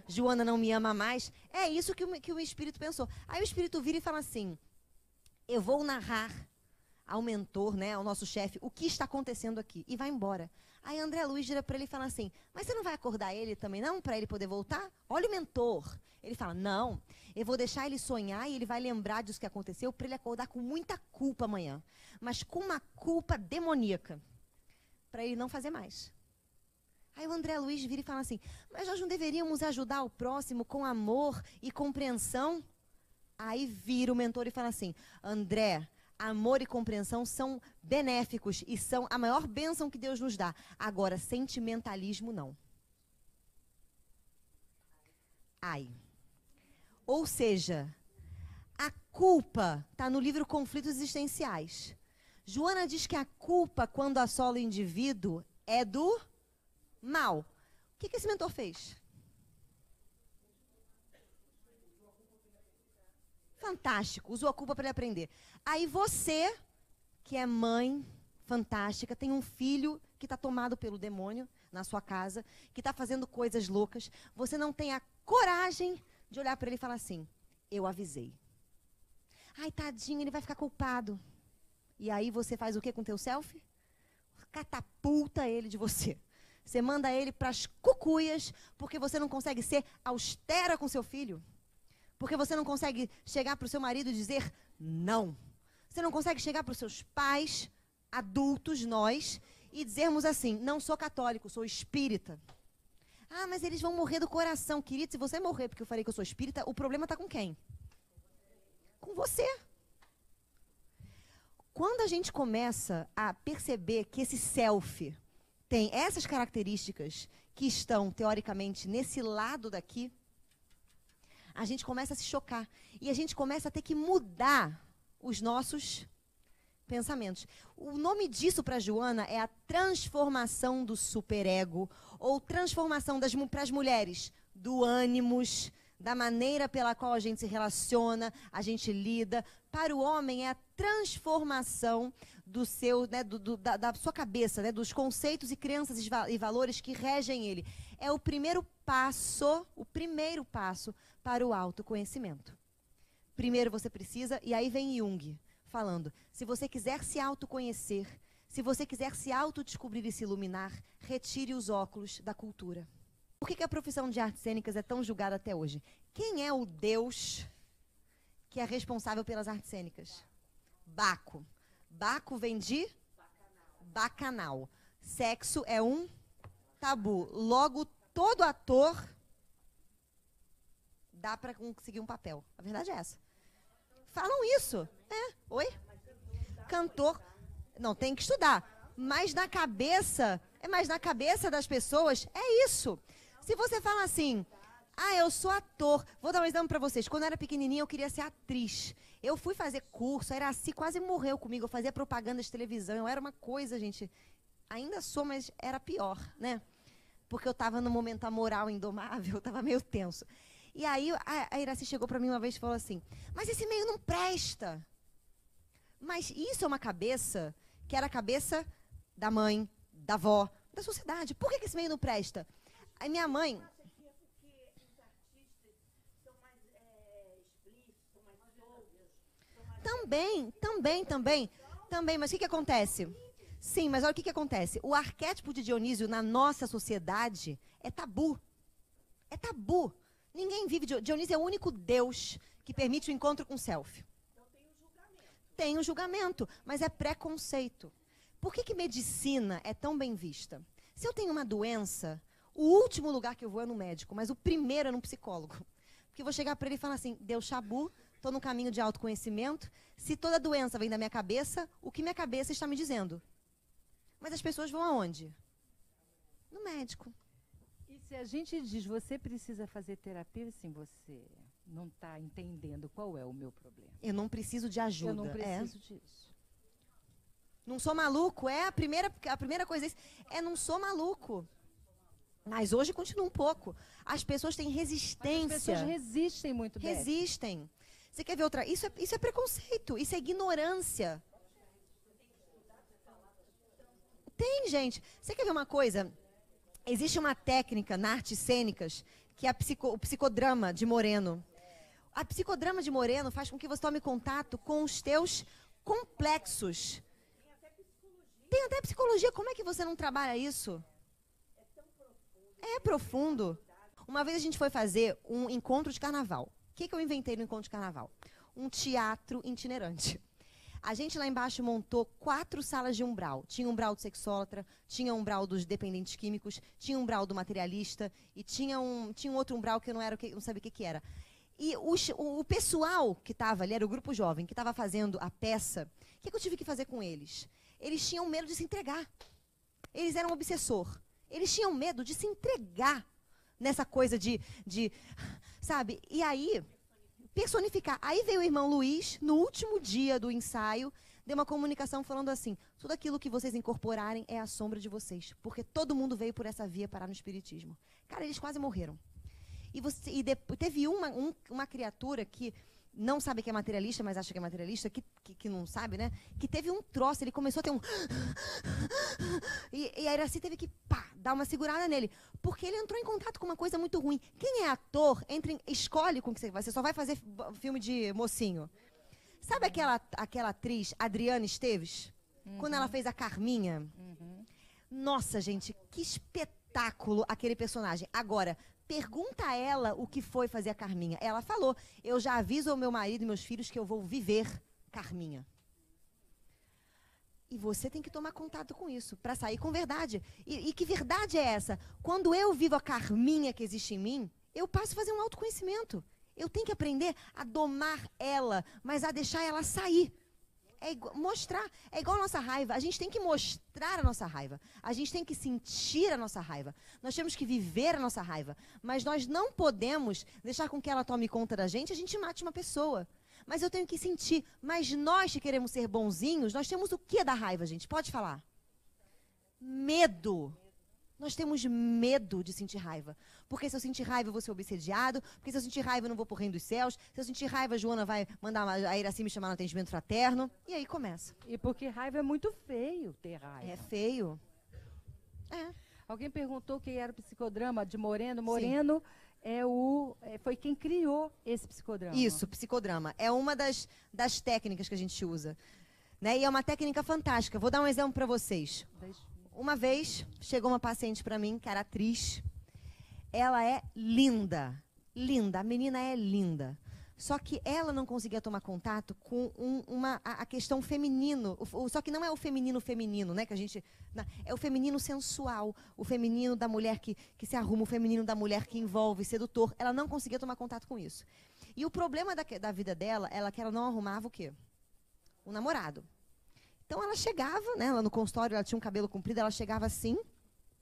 Joana não me ama mais. É isso que o espírito pensou. Aí o espírito vira e fala assim, eu vou narrar ao mentor, né, ao nosso chefe, o que está acontecendo aqui. E vai embora. Aí André Luiz vira para ele e fala assim, mas você não vai acordar ele também não, para ele poder voltar? Olha o mentor. Ele fala, não, eu vou deixar ele sonhar e ele vai lembrar disso que aconteceu para ele acordar com muita culpa amanhã. Mas com uma culpa demoníaca, para ele não fazer mais. Aí o André Luiz vira e fala assim, mas nós não deveríamos ajudar o próximo com amor e compreensão? Aí vira o mentor e fala assim, André, amor e compreensão são benéficos e são a maior bênção que Deus nos dá. Agora, sentimentalismo não. Ou seja, a culpa está no livro Conflitos Existenciais. Joana diz que a culpa, quando assola o indivíduo, é do mal. O que esse mentor fez? Fantástico, usou a culpa para ele aprender. Aí você, que é mãe fantástica, tem um filho que está tomado pelo demônio na sua casa, que está fazendo coisas loucas, você não tem a coragem de olhar para ele e falar assim, eu avisei. Ai, tadinho, ele vai ficar culpado. E aí você faz o que com o teu selfie? Catapulta ele de você. Você manda ele para as cucuias, porque você não consegue ser austera com seu filho. Porque você não consegue chegar para o seu marido e dizer não. Você não consegue chegar para os seus pais, adultos, nós, e dizermos assim, não sou católico, sou espírita. Ah, mas eles vão morrer do coração. Querido, se você morrer porque eu falei que eu sou espírita, o problema está com quem? Com você. Quando a gente começa a perceber que esse self tem essas características que estão, teoricamente, nesse lado daqui, a gente começa a se chocar. E a gente começa a ter que mudar os nossos pensamentos. O nome disso para Joana é a transformação do superego, ou transformação para as mulheres, do ânimos, da maneira pela qual a gente se relaciona, a gente lida. Para o homem é a transformação do seu, né, da sua cabeça, né, dos conceitos e crenças e valores que regem ele. É o primeiro passo para o autoconhecimento. Primeiro você precisa, e aí vem Jung falando, se você quiser se autoconhecer, se você quiser se autodescobrir e se iluminar, retire os óculos da cultura. Por que a profissão de artes cênicas é tão julgada até hoje? Quem é o Deus que é responsável pelas artes cênicas? Baco. Baco vem de bacanal. Sexo é um tabu. Logo, todo ator dá para conseguir um papel. A verdade é essa. Falam isso. Oi? Cantor. Não, tem que estudar. Mas na cabeça das pessoas, é isso. Se você fala assim, eu sou ator. Vou dar um exemplo para vocês. Quando eu era pequenininha, eu queria ser atriz. Eu fui fazer curso, a Iraci quase morreu comigo. Eu fazia propaganda de televisão. Eu era uma coisa, gente. Ainda sou, mas era pior, né? Porque eu estava no momento amoral indomável, eu estava meio tenso. E aí a Iraci chegou para mim uma vez e falou assim, mas esse meio não presta. Mas isso é uma cabeça que era a cabeça da mãe, da avó, da sociedade. Por que esse meio não presta? Aí minha mãe... Também, mas o que acontece? Sim, mas olha o que acontece. O arquétipo de Dionísio na nossa sociedade é tabu. É tabu. Ninguém vive... Dionísio é o único Deus que permite o encontro com o self. Então tem o julgamento. Tem o julgamento, mas é preconceito. Por que medicina é tão bem vista? Se eu tenho uma doença, o último lugar que eu vou é no médico, mas o primeiro é no psicólogo. Porque eu vou chegar para ele e falar assim, deu chabu, estou no caminho de autoconhecimento, se toda doença vem da minha cabeça, o que minha cabeça está me dizendo? Mas as pessoas vão aonde? No médico. E se a gente diz, você precisa fazer terapia, assim, você não está entendendo qual é o meu problema. Eu não preciso de ajuda. Eu não preciso disso. Não sou maluco, a primeira coisa não sou maluco. Mas hoje continua um pouco. As pessoas têm resistência. Mas as pessoas resistem muito bem. Resistem. Você quer ver outra? Isso é preconceito, isso é ignorância. Tem, gente. Você quer ver uma coisa? Existe uma técnica na artes cênicas que é o psicodrama de Moreno. A psicodrama de Moreno faz com que você tome contato com os teus complexos. Tem até psicologia. Como é que você não trabalha isso? É profundo. Uma vez a gente foi fazer um encontro de carnaval. O que eu inventei no encontro de carnaval? Um teatro itinerante. A gente lá embaixo montou 4 salas de umbral. Tinha umbral do sexólatra, tinha umbral dos dependentes químicos, tinha umbral do materialista e tinha um outro umbral que eu não sabia o que era. E o pessoal que estava ali, era o grupo jovem, que estava fazendo a peça, o que eu tive que fazer com eles? Eles tinham medo de se entregar. Eles eram obsessor. Eles tinham medo de se entregar nessa coisa sabe? E aí, personificar. Aí veio o irmão Luiz, no último dia do ensaio, deu uma comunicação falando assim, tudo aquilo que vocês incorporarem é a sombra de vocês, porque todo mundo veio por essa via parar no espiritismo. Cara, eles quase morreram. Teve uma criatura que não sabe que é materialista, mas acha que é materialista, que não sabe, né? Que teve um troço, ele começou a ter um... E a Iraci teve que, dar uma segurada nele. Porque ele entrou em contato com uma coisa muito ruim. Quem é ator, escolhe com que você vai. Você só vai fazer filme de mocinho. Sabe aquela atriz, Adriana Esteves? Quando ela fez a Carminha? Nossa, gente, que espetáculo aquele personagem. Agora, pergunta a ela o que foi fazer a Carminha. Ela falou, eu já aviso ao meu marido e meus filhos que eu vou viver Carminha. E você tem que tomar contato com isso, para sair com verdade. E que verdade é essa? Quando eu vivo a Carminha que existe em mim, eu passo a fazer um autoconhecimento. Eu tenho que aprender a domar ela, mas a deixar ela sair. Mostrar. É igual a nossa raiva. A gente tem que mostrar a nossa raiva. A gente tem que sentir a nossa raiva. Nós temos que viver a nossa raiva. Mas nós não podemos deixar com que ela tome conta da gente, a gente mate uma pessoa. Mas eu tenho que sentir. Mas nós que queremos ser bonzinhos, nós temos o que da raiva, gente? Pode falar. Medo. Nós temos medo de sentir raiva. Porque se eu sentir raiva, eu vou ser obsediado. Porque se eu sentir raiva, eu não vou pro reino dos céus. Se eu sentir raiva, a Joana vai mandar a Iraci me chamar no atendimento fraterno. E aí começa. E porque raiva é muito feio ter raiva. É feio. Alguém perguntou quem era o psicodrama de Moreno. Moreno foi quem criou esse psicodrama. Isso, psicodrama. É uma das técnicas que a gente usa. Né? E é uma técnica fantástica. Vou dar um exemplo para vocês. Uma vez, chegou uma paciente para mim, que era atriz. Ela é linda. Linda. A menina é linda. Só que ela não conseguia tomar contato com a questão feminino. Só que não é o feminino, né? Que a gente, é o feminino sensual. O feminino da mulher que se arruma. O feminino da mulher que envolve, sedutor. Ela não conseguia tomar contato com isso. E o problema da vida dela era que ela não arrumava o quê? O namorado. Então ela chegava, né, lá no consultório, ela tinha um cabelo comprido, ela chegava assim,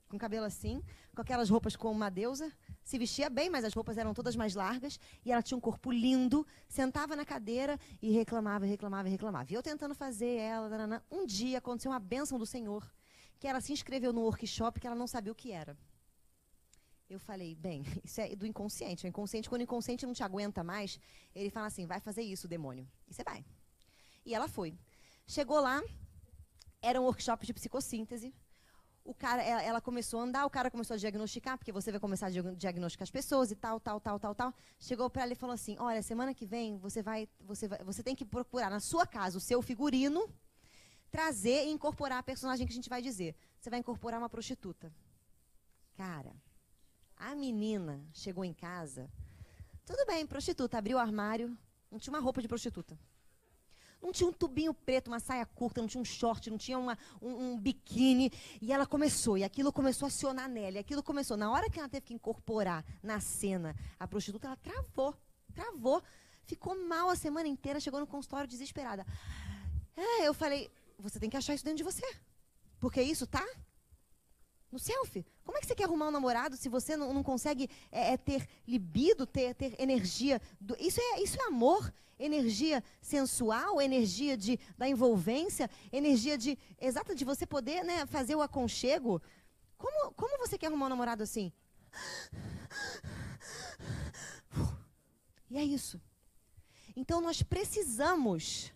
com o cabelo assim, com aquelas roupas como uma deusa, se vestia bem, mas as roupas eram todas mais largas, e ela tinha um corpo lindo, sentava na cadeira e reclamava. E eu tentando fazer ela, um dia aconteceu uma bênção do Senhor, que ela se inscreveu no workshop que ela não sabia o que era. Eu falei, bem, isso é do inconsciente. O inconsciente, quando o inconsciente não te aguenta mais, ele fala assim, vai fazer isso, demônio. E você vai. E ela foi. Chegou lá, era um workshop de psicossíntese. Ela começou a andar, o cara começou a diagnosticar, porque você vai começar a diagnosticar as pessoas e tal. Chegou para ela e falou assim, olha, semana que vem você tem que procurar na sua casa o seu figurino, trazer e incorporar a personagem que a gente vai dizer. Você vai incorporar uma prostituta. Cara, a menina chegou em casa, tudo bem, prostituta, abriu o armário, não tinha uma roupa de prostituta. Não tinha um tubinho preto, uma saia curta, não tinha um short, não tinha um biquíni. E ela começou, e aquilo começou a acionar nela. E aquilo começou. Na hora que ela teve que incorporar na cena a prostituta, ela travou. Ficou mal a semana inteira, chegou no consultório desesperada. Eu falei, você tem que achar isso dentro de você. Porque isso tá no selfie. Como é que você quer arrumar um namorado se você não consegue ter libido, ter energia? Isso é amor, energia sensual, energia da envolvência, energia de você poder, né, fazer o aconchego. Como você quer arrumar um namorado assim? E é isso. Então nós precisamos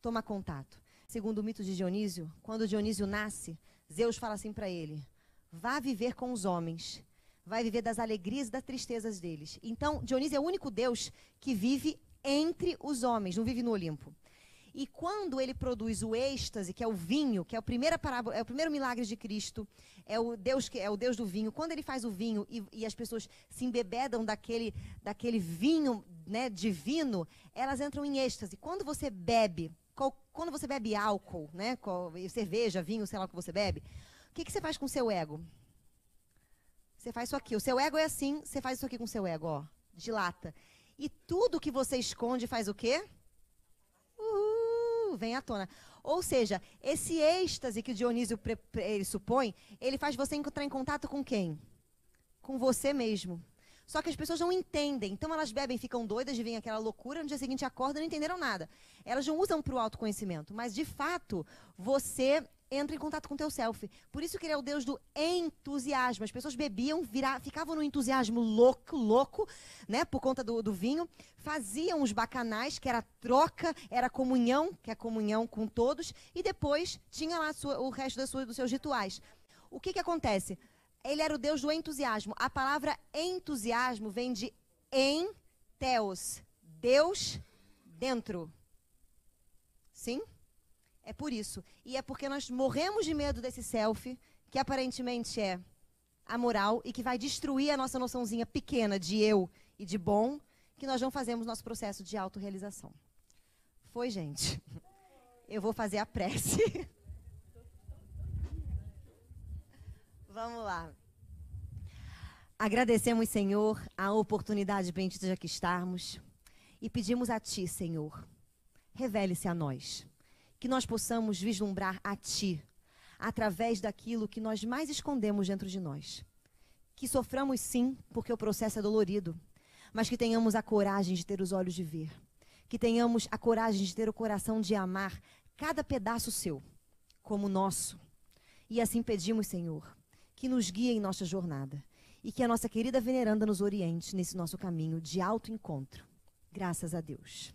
tomar contato. Segundo o mito de Dionísio, quando Dionísio nasce, Zeus fala assim para ele, vá viver com os homens, vai viver das alegrias e das tristezas deles. Então, Dionísio é o único Deus que vive entre os homens, não vive no Olimpo. E quando ele produz o êxtase, que é o vinho, que é a primeira parábola, é o primeiro milagre de Cristo, é o Deus do vinho. Quando ele faz o vinho e as pessoas se embebedam daquele vinho, né, divino, elas entram em êxtase. Quando você bebe álcool, né, cerveja, vinho, sei lá o que você bebe, o que você faz com o seu ego? Você faz isso aqui. O seu ego é assim, você faz isso aqui com o seu ego, ó, dilata. E tudo que você esconde faz o quê? Vem à tona. Ou seja, esse êxtase que o Dionísio ele supõe, ele faz você entrar em contato com quem? Com você mesmo. Só que as pessoas não entendem. Então elas bebem, ficam doidas, vivem aquela loucura, no dia seguinte acordam e não entenderam nada. Elas não usam para o autoconhecimento, mas de fato você entra em contato com o teu self. Por isso que ele é o Deus do entusiasmo. As pessoas bebiam, ficavam no entusiasmo louco, né, por conta do vinho, faziam os bacanais, que era troca, era comunhão, que é a comunhão com todos, e depois tinha lá o resto dos seus rituais. O que acontece? Ele era o Deus do entusiasmo. A palavra entusiasmo vem de entheos, Deus dentro. Sim? É por isso. E é porque nós morremos de medo desse selfie, que aparentemente é amoral e que vai destruir a nossa noçãozinha pequena de eu e de bom, que nós não fazemos nosso processo de autorrealização. Foi, gente. Eu vou fazer a prece. Vamos lá. Agradecemos, Senhor, a oportunidade bendita de aqui estarmos e pedimos a Ti, Senhor, revele-se a nós, que nós possamos vislumbrar a Ti, através daquilo que nós mais escondemos dentro de nós. Que soframos sim, porque o processo é dolorido, mas que tenhamos a coragem de ter os olhos de ver, que tenhamos a coragem de ter o coração de amar cada pedaço seu, como nosso. E assim pedimos, Senhor, que nos guie em nossa jornada e que a nossa querida veneranda nos oriente nesse nosso caminho de autoencontro. Graças a Deus.